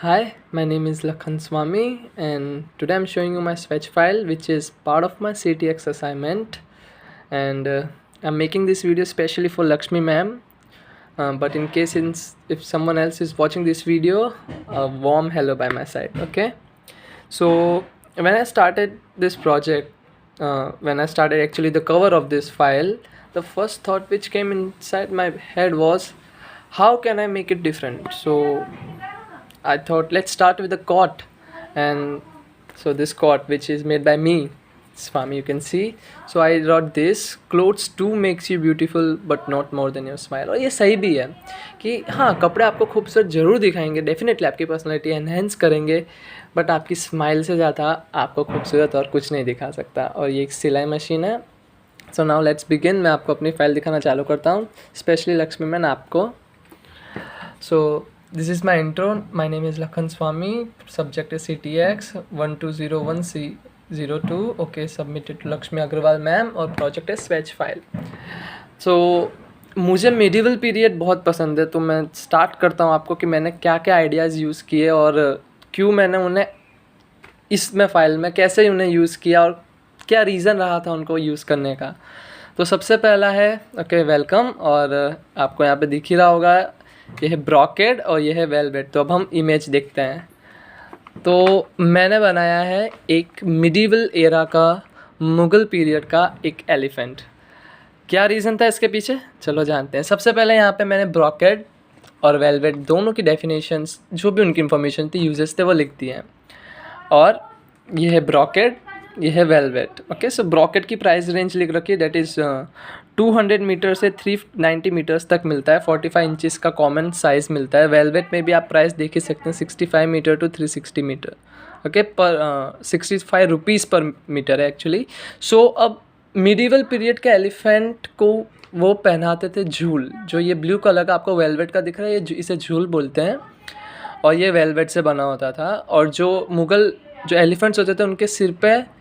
Hi, my name is Lakhan Swami, and today I'm showing you my sketch file, which is part of my CTX assignment. And I'm making this video specially for Lakshmi ma'am. But in case if someone else is watching this video, a warm hello by my side. Okay. So when I started this project, when I started actually the cover of this file, the first thought which came inside my head was, how can I make it different? So I thought let's start with the cot, and so this cot which is made by me, Swami, you can see. So I wrote this: clothes too makes you beautiful but not more than your smile. और ये सही भी है कि हाँ, कपड़े आपको खूबसूरत ज़रूर दिखाएंगे, डेफिनेटली आपकी पर्सनालिटी एनहेंस करेंगे, बट आपकी स्माइल से ज़्यादा आपको खूबसूरत और कुछ नहीं दिखा सकता। और ये एक सिलाई मशीन है। So now let's begin. मैं आपको अपनी फाइल दिखाना चालू करता हूँ, स्पेशली लक्ष्मी मैन आपको। सो this is my intro. My name is Lakhan Swami. Subject is CTX 1201C02. Okay, submitted to Lakshmi Agrawal ma'am और project है sketch file. So मुझे medieval period बहुत पसंद है, तो मैं start करता हूँ आपको कि मैंने क्या क्या ideas यूज़ किए और क्यों मैंने उन्हें इसमें फाइल में कैसे उन्हें यूज़ किया और क्या रीज़न रहा था उनको यूज़ करने का। तो सबसे पहला है ओके वेलकम, और आपको यहाँ पे दिख ही रहा होगा, ये है ब्रॉकेड और ये है वेलवेट। तो अब हम इमेज देखते हैं। तो मैंने बनाया है एक मिडीवल एरा का, मुग़ल पीरियड का एक एलिफेंट। क्या रीज़न था इसके पीछे, चलो जानते हैं। सबसे पहले यहाँ पे मैंने ब्रॉकेड और वेलवेट दोनों की डेफिनेशंस, जो भी उनकी इन्फॉर्मेशन थी, यूजेस थे, वो लिख दी हैं। और ये है ब्रॉकेड, ये है वेलवेट। ओके, सो ब्रॉकेट की प्राइस रेंज लिख रखी है, दैट इज़ 200 मीटर से 390 मीटर्स तक मिलता है। 45 इंचज़ का कॉमन साइज़ मिलता है। वेलवेट में भी आप प्राइस देख ही सकते हैं, 65 मीटर टू 360 मीटर। ओके, पर 65 रुपीज़ पर मीटर है एक्चुअली। सो अब मिडीवल पीरियड के एलिफेंट को वो पहनाते थे झूल। जो ये ब्लू कलर का आपको वेलवेट का दिख रहा है, ये इसे झूल बोलते हैं, और ये वेलवेट से बना होता था। और जो मुग़ल जो एलिफेंट्स होते थे, उनके सिर पे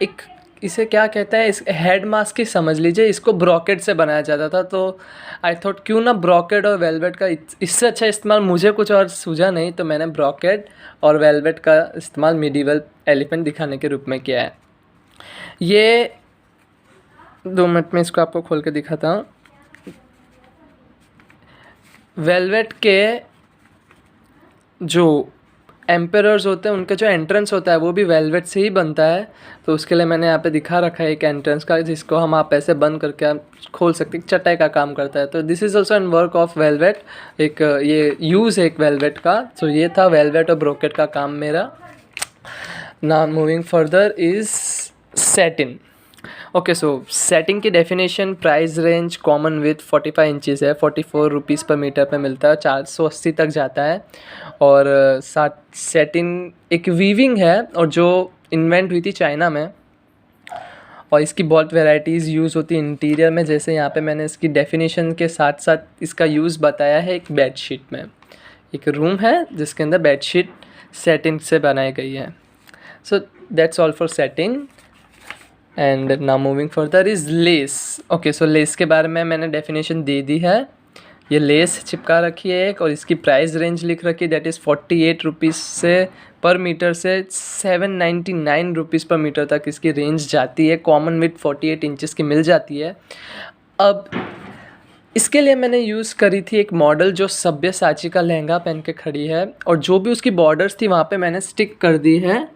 एक, इसे क्या कहते हैं, इस हेड मास्क ही समझ लीजिए, इसको ब्रॉकेट से बनाया जाता था। तो आई थॉट क्यों ना ब्रॉकेट और वेलवेट का इससे अच्छा इस्तेमाल, मुझे कुछ और सूझा नहीं, तो मैंने ब्रॉकेट और वेलवेट का इस्तेमाल मिडीवल एलिफेंट दिखाने के रूप में किया है। ये 2 मिनट में इसको आपको खोल के दिखाता हूँ। वेलवेट के जो एम्पेरर्स होते हैं, उनका जो एंट्रेंस होता है वो भी वेलवेट से ही बनता है। तो उसके लिए मैंने यहाँ पे दिखा रखा है एक एंट्रेंस का, जिसको हम आप ऐसे बंद करके आप खोल सकते हैं, चटाई का काम करता है। तो this is also an work of velvet, एक ये यूज़ है एक वेलवेट का। तो ये था वेलवेट और ब्रोकेट का काम मेरा। Now moving further is satin. Okay, so setting की definition, price range common with 45 inches है, 44 रुपीज़ पर मीटर पे मिलता है, 480 तक जाता है। और सेटिन एक वीविंग है, और जो इन्वेंट हुई थी चाइना में, और इसकी बहुत वैरायटीज़ यूज़ होती है इंटीरियर में। जैसे यहाँ पे मैंने इसकी डेफिनेशन के साथ साथ इसका यूज़ बताया है एक बेडशीट में। एक रूम है जिसके अंदर बेडशीट सेटिन से बनाई गई है। So that's all for setting. And now moving further is less. Okay, so less के बारे में मैंने डेफिनेशन दे दी है। ये लेस चिपका रखी है एक, और इसकी प्राइस रेंज लिख रखी है, दैट इज़ 48 रुपीज़ से पर मीटर से 799 रुपीज़ पर मीटर तक इसकी रेंज जाती है। कॉमन विथ 48 इंचज़ की मिल जाती है। अब इसके लिए मैंने यूज़ करी थी एक मॉडल जो सब्यसाची का लहंगा पहन के खड़ी है, और जो भी उसकी बॉर्डर्स थी वहाँ पे मैंने स्टिक कर दी है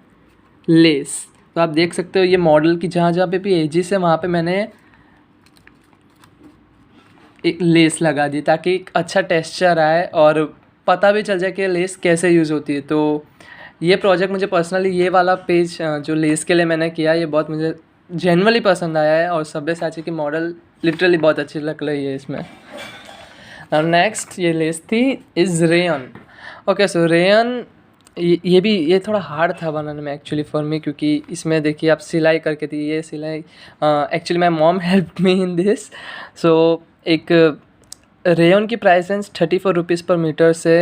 लेस। तो आप देख सकते हो ये मॉडल की जहाँ जहाँ पे भी एजिस है, वहाँ पे मैंने एक लेस लगा दी, ताकि एक अच्छा टेक्सचर आए और पता भी चल जाए कि लेस कैसे यूज़ होती है। तो ये प्रोजेक्ट मुझे पर्सनली, ये वाला पेज जो लेस के लिए मैंने किया, ये बहुत मुझे जेन्युइनली पसंद आया है, और सब्यसाची की मॉडल लिटरली बहुत अच्छी लग रही है इसमें। और नेक्स्ट ये लेस थी is rayon. Okay, so rayon, ये थोड़ा हार्ड था बनाने में एक्चुअली फॉर मी, क्योंकि इसमें देखिए आप सिलाई करके थी, ये सिलाई actually my mom help me in this. So एक रेयन की price range 34 rupees per metre से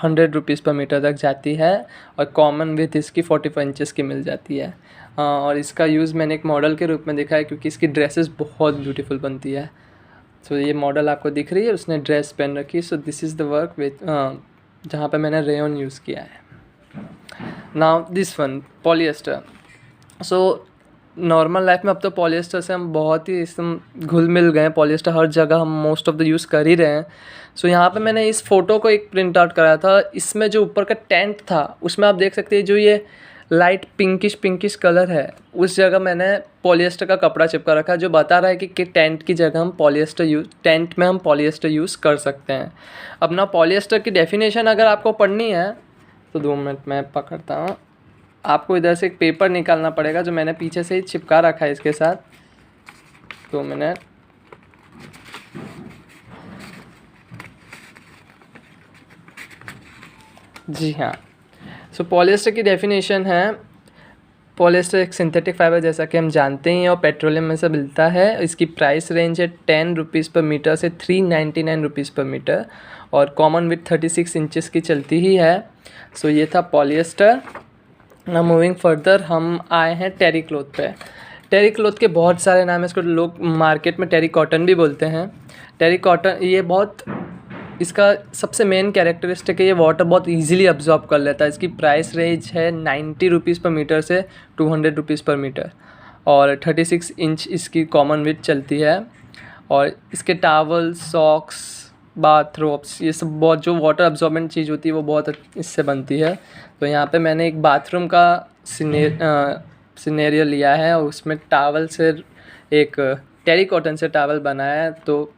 100 रुपीज़ पर मीटर तक जाती है, और कॉमन विथ इसकी 45 इंचज़ की मिल जाती है। और इसका यूज़ मैंने एक मॉडल के रूप में देखा है, क्योंकि इसकी ड्रेसेस बहुत ब्यूटीफुल बनती है। सो ये मॉडल आपको दिख रही है, उसने ड्रेस पहन रखी है। So this is the work with जहाँ पे मैंने रेयन यूज़ किया है। Now this one polyester. So normal life में अब तो पॉलिएस्टर से हम बहुत ही एकदम घुल मिल गए हैं, पॉलिएस्टर हर जगह हम मोस्ट ऑफ द यूज़ कर ही रहे हैं। सो यहाँ पे मैंने इस फ़ोटो को एक प्रिंट आउट कराया था। इसमें जो ऊपर का टेंट था उसमें आप देख सकते हैं जो ये लाइट पिंकिश कलर है, उस जगह मैंने पॉलिएस्टर का कपड़ा चिपका रखा है, जो बता रहा है कि टेंट की जगह हम टेंट में हम पॉलिएस्टर यूज़ कर सकते हैं। अब ना पॉलिएस्टर की डेफिनेशन अगर आपको पढ़नी है तो 2 मिनट मैं पकड़ता हूँ। आपको इधर से एक पेपर निकालना पड़ेगा जो मैंने पीछे से ही चिपका रखा है इसके साथ। 2 मिनट। जी हाँ, सो पॉलिएस्टर की डेफिनेशन है, पॉलिएस्टर एक सिंथेटिक फाइबर जैसा कि हम जानते ही हैं और पेट्रोलियम में से मिलता है। इसकी प्राइस रेंज है 10 रुपीज़ पर मीटर से 399 रुपीज़ पर मीटर और कॉमन विथ 36 इंचेस की चलती ही है। सो ये था पॉलिएस्टर। ना मूविंग फर्दर हम आए हैं टेरी क्लॉथ पे। टेरी क्लॉथ के बहुत सारे नाम है, इसको लोग मार्केट में टेरी कॉटन भी बोलते हैं। टेरी कॉटन ये बहुत, इसका सबसे मेन कैरेक्टरिस्टिक है ये वाटर बहुत इजीली अब्जॉर्ब कर लेता है। इसकी प्राइस रेंज है 90 रुपीज़ पर मीटर से 200 रुपीज़ पर मीटर और 36 इंच इसकी कॉमन विड्थ चलती है। और इसके टावल, सॉक्स, बाथरोब्स, ये सब बहुत जो वाटर अब्जॉर्बेंट चीज़ होती है वो बहुत इससे बनती है। तो यहाँ पे मैंने एक बाथरूम का सिनेरियो लिया है और उसमें टावल से एक टेरी कॉटन से टावल बनाया है, तो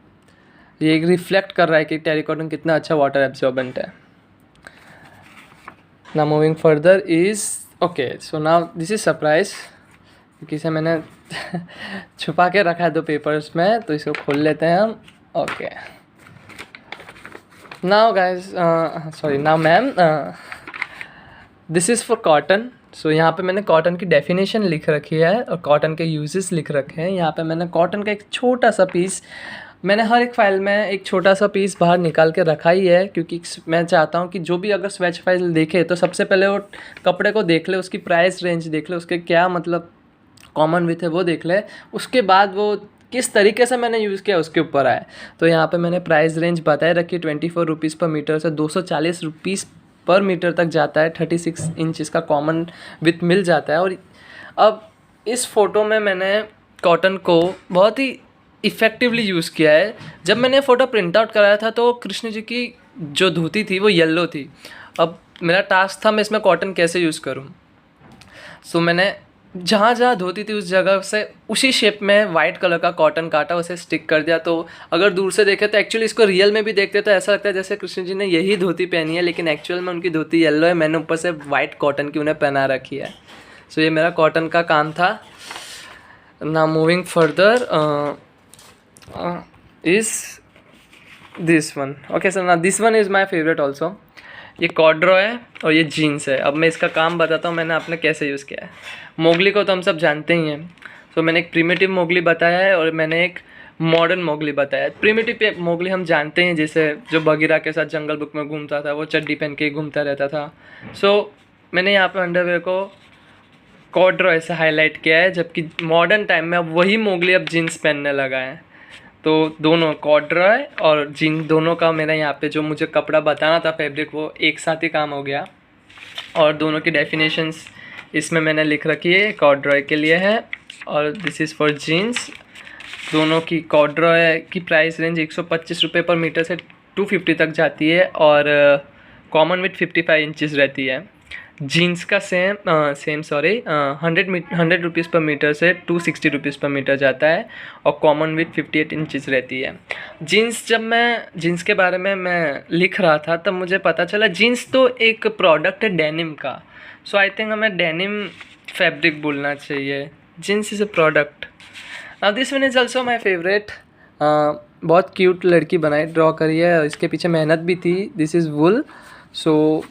ये एक रिफ्लेक्ट कर रहा है कि टेरी कॉटन कितना अच्छा वाटर एब्जॉर्बेंट है। Now moving further is okay, so now this is surprise, क्योंकि इसे मैंने छुपा के रखा है 2 पेपर्स में, तो इसको खोल लेते हैं हम। Okay, now guys sorry now ma'am, this is for cotton. So यहाँ पे मैंने कॉटन की डेफिनेशन लिख रखी है और कॉटन के यूजेस लिख रखे हैं। यहाँ पे मैंने कॉटन का एक छोटा सा पीस, मैंने हर एक फ़ाइल में एक छोटा सा पीस बाहर निकाल के रखा ही है, क्योंकि मैं चाहता हूँ कि जो भी अगर स्वेच फाइल देखे तो सबसे पहले वो कपड़े को देख ले, उसकी प्राइस रेंज देख ले, उसके क्या मतलब कॉमन विथ है वो देख ले, उसके बाद वो किस तरीके से मैंने यूज़ किया उसके ऊपर आए। तो यहाँ पे मैंने प्राइस रेंज बताए रखी 24 रुपीज़ पर मीटर से 240 रुपीज़ पर मीटर तक जाता है। 36 इंच इसका कॉमन विथ मिल जाता है। और अब इस फ़ोटो में मैंने कॉटन को बहुत ही इफ़ेक्टिवली यूज़ किया है। जब मैंने फ़ोटो प्रिंट आउट कराया था तो कृष्ण जी की जो धोती थी वो येलो थी। अब मेरा टास्क था मैं इसमें कॉटन कैसे यूज़ करूँ। सो मैंने जहाँ जहाँ धोती थी उस जगह से उसी शेप में वाइट कलर का कॉटन काटा, उसे स्टिक कर दिया। तो अगर दूर से देखे तो एक्चुअली इसको रियल में भी देखते तो ऐसा लगता है जैसे कृष्ण जी ने यही धोती पहनी है, लेकिन एक्चुअल में उनकी धोती येलो है, मैंने ऊपर से वाइट कॉटन की उन्हें पहना रखी है। सो ये मेरा कॉटन का काम था। Now moving further is this one. Okay, so now this one is my favorite also. ये कॉर्ड्रो है और ये जीन्स है। अब मैं इसका काम बताता हूँ मैंने आपने कैसे यूज़ किया है। मोगली को तो हम सब जानते ही हैं। सो मैंने एक प्रिमिटिव मोगली बताया है और मैंने एक मॉडर्न मोगली बताया है। प्रिमिटिव मोगली हम जानते हैं, जैसे जो बगीरा के साथ जंगल बुक में घूमता था, वो चड्डी पहन के घूमता रहता था। सो मैंने यहाँ पे अंडरवेयर को कॉर्ड्रो ऐसे हाईलाइट किया है, जबकि मॉडर्न टाइम में अब वही मोगली अब जीन्स पहनने लगा है। तो दोनों कॉर्ड्रॉय और जीन दोनों का मेरा यहाँ पे जो मुझे कपड़ा बताना था फैब्रिक, वो एक साथ ही काम हो गया। और दोनों की डेफिनेशंस इसमें मैंने लिख रखी है। कॉर्ड्रॉय के लिए है और दिस इज़ फॉर जीन्स। दोनों की कॉर्ड्रॉय की प्राइस रेंज 125 रुपये पर मीटर से 250 तक जाती है और कॉमन विथ 55 इंचज़ रहती है। जीन्स का सेम 100 रुपीज़ पर मीटर से 260 रुपीज़ पर मीटर जाता है और कॉमन विथ 58 इंचज़ रहती है। जीन्स, जब मैं जीन्स के बारे में मैं लिख रहा था तब मुझे पता चला जीन्स तो एक प्रोडक्ट है डेनिम का। सो आई थिंक हमें डेनिम फैब्रिक बोलना चाहिए। Jeans is a product. Now this one is also my favourite. बहुत क्यूट लड़की बनाई, ड्रॉ करी है, इसके पीछे मेहनत भी थी। दिस इज़ वुल। सो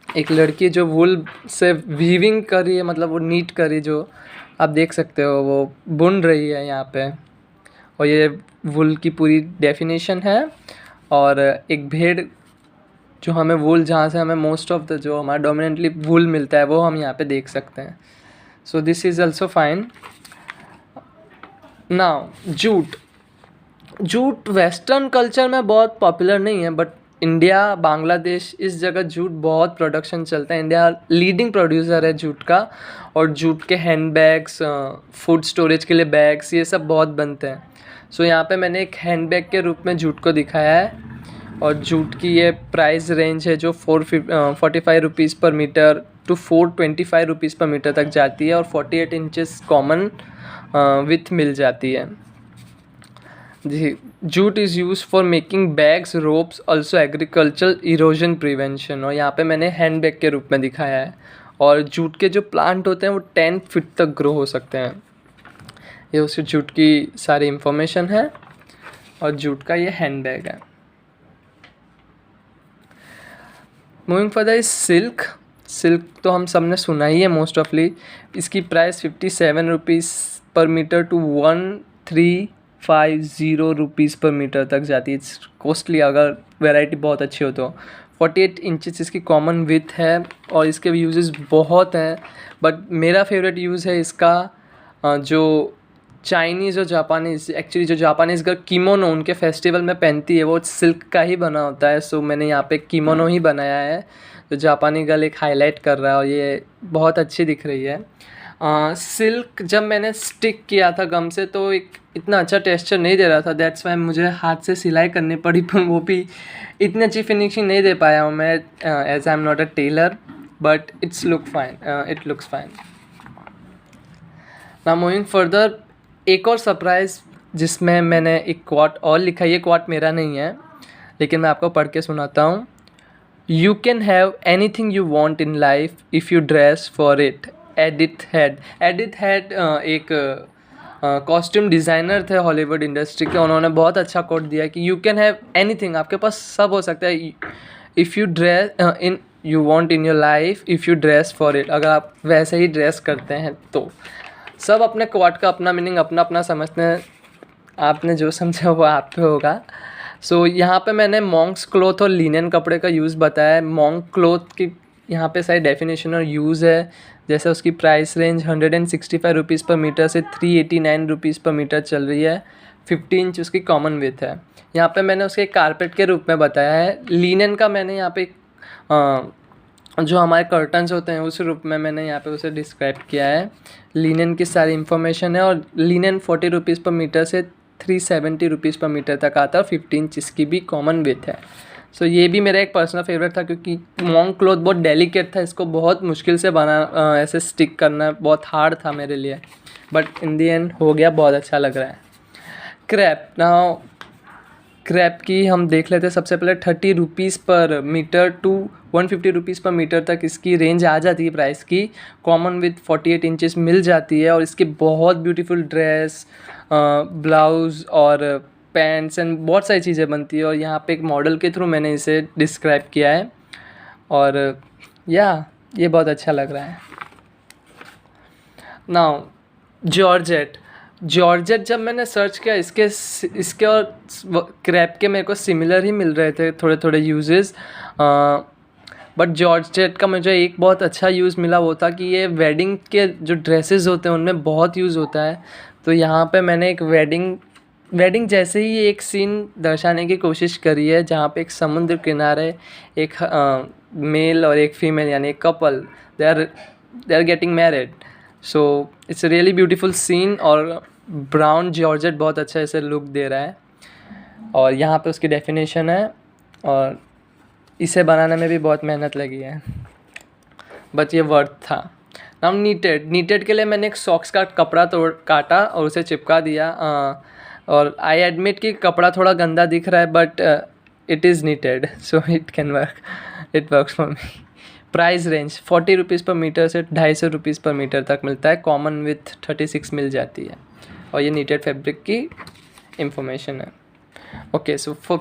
एक लड़की जो वुल से वीविंग कर रही है, मतलब वो नीट कर रही, जो आप देख सकते हो वो बुन रही है यहाँ पे। और ये वुल की पूरी डेफिनेशन है। और एक भेड़ जो हमें वुल, जहाँ से हमें मोस्ट ऑफ द जो हमारा डोमिनेंटली वुल मिलता है वो हम यहाँ पे देख सकते हैं। So this is also fine. Now jute western culture में बहुत पॉपुलर नहीं है, बट इंडिया, बांग्लादेश, इस जगह जूट बहुत प्रोडक्शन चलता है। इंडिया लीडिंग प्रोड्यूसर है जूट का, और जूट के हैंड बैग्स, फूड स्टोरेज के लिए बैग्स, ये सब बहुत बनते हैं। सो यहाँ पे मैंने एक हैंड बैग के रूप में जूट को दिखाया है, और जूट की ये प्राइस रेंज है जो 45 rupees per metre to 425 rupees per metre तक जाती है, और 48 इंचेस कॉमन विथ मिल जाती है जी। Jute is use for making bags, ropes, also agriculture erosion prevention, और यहाँ पे मैंने हैंड बैग के रूप में दिखाया है। और जूट के जो प्लांट होते हैं वो 10 फीट तक ग्रो हो सकते हैं। ये उसके जूट की सारी इंफॉर्मेशन है, और जूट का ये हैंड बैग है। Moving further is silk. Silk तो हम सब ने सुना ही है मोस्ट ऑफली। इसकी price 57 rupees per metre to 1350 rupees per metre तक जाती है। इट्स कॉस्टली अगर वैरायटी बहुत अच्छी हो तो। 48 इंचेस इसकी कॉमन विथ है, और इसके यूजेस बहुत हैं, बट मेरा फेवरेट यूज़ है इसका जो चाइनीज़ और जापानीज़, एक्चुअली जो जापानीज़ का किमोनो उनके फेस्टिवल में पहनती है वो सिल्क का ही बना होता है। सो मैंने यहाँ पे किमोनो ही बनाया है, तो जापानी गर्ल एक हाईलाइट कर रहा है, और ये बहुत अच्छी दिख रही है। सिल्क जब मैंने स्टिक किया था गम से तो एक इतना अच्छा टेक्सचर नहीं दे रहा था, दैट्स वाई मुझे हाथ से सिलाई करनी पड़ी, पर वो भी इतनी अच्छी फिनिशिंग नहीं दे पाया हूँ मैं, as I am not a tailor, but it looks fine. Now moving further, एक और सरप्राइज़ जिसमें मैंने एक क्वाट और लिखा है। ये क्वाट मेरा नहीं है, लेकिन मैं आपको पढ़ के सुनाता हूँ। You can have any thing you want in life if you dress for it. Edith head एक कॉस्ट्यूम डिज़ाइनर थे हॉलीवुड इंडस्ट्री के, उन्होंने बहुत अच्छा कोट दिया कि you can have any thing, आपके पास सब हो सकता है, if you want in your life if you dress for it. अगर आप वैसे ही ड्रेस करते हैं तो। सब अपने क्वाट का अपना मीनिंग अपना अपना समझते हैं, आपने जो समझा वो आप पे होगा। सो यहाँ पे मैंने मॉन्क्स क्लॉथ और लिनन कपड़े का यूज़ बताया है। मॉन्क क्लॉथ की यहाँ पे सारी डेफिनेशन और यूज़ है, जैसे उसकी price range 165 rupees per metre से 389 रुपीज़ पर मीटर चल रही है। 50 इंच उसकी कॉमन विथ है। यहाँ पे मैंने उसके कारपेट के रूप में बताया है। लिनन का मैंने यहाँ पे जो हमारे कर्टन्स होते हैं उस रूप में मैंने यहाँ पे उसे डिस्क्राइब किया है। लिनन की सारी इन्फॉर्मेशन है, और लिनन 40 रुपीज़ पर मीटर से 370 रुपीज़ पर मीटर तक आता है, और 15 इंच इसकी भी कॉमन विथ है। सो ये भी मेरा एक पर्सनल फेवरेट था, क्योंकि मॉन्क क्लॉथ बहुत डेलिकेट था, इसको बहुत मुश्किल से ऐसे स्टिक करना बहुत हार्ड था मेरे लिए, बट इन दी एंड हो गया, बहुत अच्छा लग रहा है। क्रैप, नाउ क्रैप की हम देख लेते हैं। सबसे पहले 30 rupees per metre to 150 rupees per metre तक इसकी रेंज आ जाती है प्राइस की। कॉमन विथ 48 इंचेस मिल जाती है, और इसकी बहुत ब्यूटीफुल ड्रेस, ब्लाउज़ और पैंट्स एंड बहुत सारी चीज़ें बनती है, और यहाँ पे एक मॉडल के थ्रू मैंने इसे डिस्क्राइब किया है, और ये बहुत अच्छा लग रहा है। नाउ जॉर्जेट जब मैंने सर्च किया, इसके और क्रैप के मेरे को सिमिलर ही मिल रहे थे थोड़े थोड़े यूजेस, बट जॉर्जेट का मुझे एक बहुत अच्छा यूज़ मिला, वो था कि ये वेडिंग के जो ड्रेसेस होते हैं उनमें बहुत यूज़ होता है। तो यहाँ पे मैंने एक वेडिंग जैसे ही एक सीन दर्शाने की कोशिश करी है, जहाँ पे एक समुद्र किनारे एक मेल और एक फीमेल यानी एक couple they are getting married. So it's a really beautiful scene, और ब्राउन जॉर्जेट बहुत अच्छा ऐसे लुक दे रहा है, और यहाँ पे उसकी डेफिनेशन है, और इसे बनाने में भी बहुत मेहनत लगी है, बट ये वर्थ था। नाउ नीटेड के लिए मैंने एक सॉक्स का कपड़ा काटा और उसे चिपका दिया, और आई एडमिट कि कपड़ा थोड़ा गंदा दिख रहा है, but it is needed, so it works for me. Price range 40 rupees per metre से 250 रुपीज़ पर मीटर तक मिलता है। कॉमन विथ 36 मिल जाती है, और ये नीटेड फैब्रिक की इंफॉर्मेशन है। Okay, so for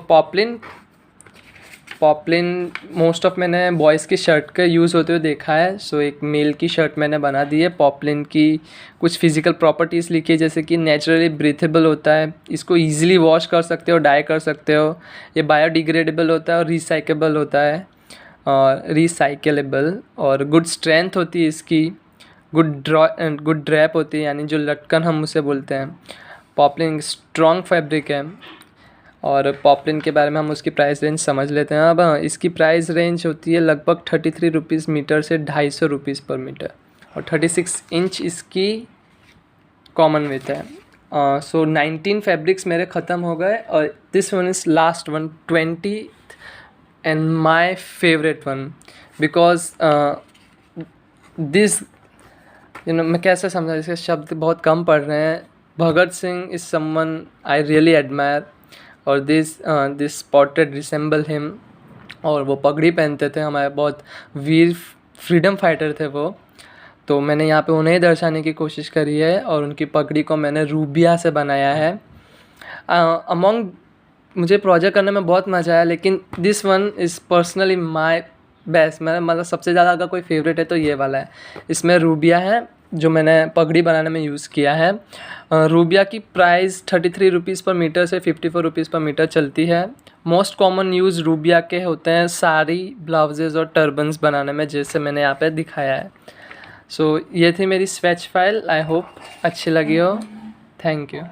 poplin most of मैंने बॉयज़ की शर्ट का यूज़ होते हुए देखा है। सो एक मेल की शर्ट मैंने बना दी है। पॉपलिन की कुछ फिज़िकल प्रॉपर्टीज़ लिखी है, जैसे कि नेचुरली ब्रीथेबल होता है, इसको ईजिली वॉश कर सकते हो, डाई कर सकते हो, ये बायोडिग्रेडेबल होता है और रिसाइकेबल होता है, और रिसाइकेलेबल, और गुड स्ट्रेंथ होती है इसकी, गुड ड्रैप होती है, यानी जो लटकन हम उसे बोलते हैं। पॉपलिन स्ट्रॉन्ग फैब्रिक है, और पॉपलिन के बारे में हम उसकी प्राइस रेंज समझ लेते हैं। अब इसकी प्राइस रेंज होती है लगभग 33 रुपीज़ मीटर से 250 रुपीज़ पर मीटर, और 36 इंच इसकी कॉमन विथ है। सो 19 फैब्रिक्स मेरे ख़त्म हो गए, और this one is last one, 20 and my favourite one, because this मैं कैसे समझा, इसके शब्द बहुत कम पढ़ रहे हैं। Bhagat Singh is someone I really admire, और दिस पोर्ट्रेट रिसेंबल हिम। और वो पगड़ी पहनते थे, हमारे बहुत वीर फ्रीडम फाइटर थे वो। तो मैंने यहाँ पे उन्हें दर्शाने की कोशिश करी है, और उनकी पगड़ी को मैंने रूबिया से बनाया है। अमॉन्ग मुझे प्रोजेक्ट करने में बहुत मज़ा आया, लेकिन this one is personally my best. मेरा मतलब सबसे ज़्यादा अगर कोई फेवरेट है तो ये वाला है। इसमें रूबिया है जो मैंने पगड़ी बनाने में यूज़ किया है। रूबिया की प्राइस 33 रुपीज़ पर मीटर से 54 रुपीज़ पर मीटर चलती है। मोस्ट कॉमन यूज़ रूबिया के होते हैं साड़ी, ब्लाउजेज़ और टर्बन्स बनाने में, जैसे मैंने यहाँ पे दिखाया है। सो ये थी मेरी स्वेच फाइल। आई होप अच्छी लगी हो। Thank you.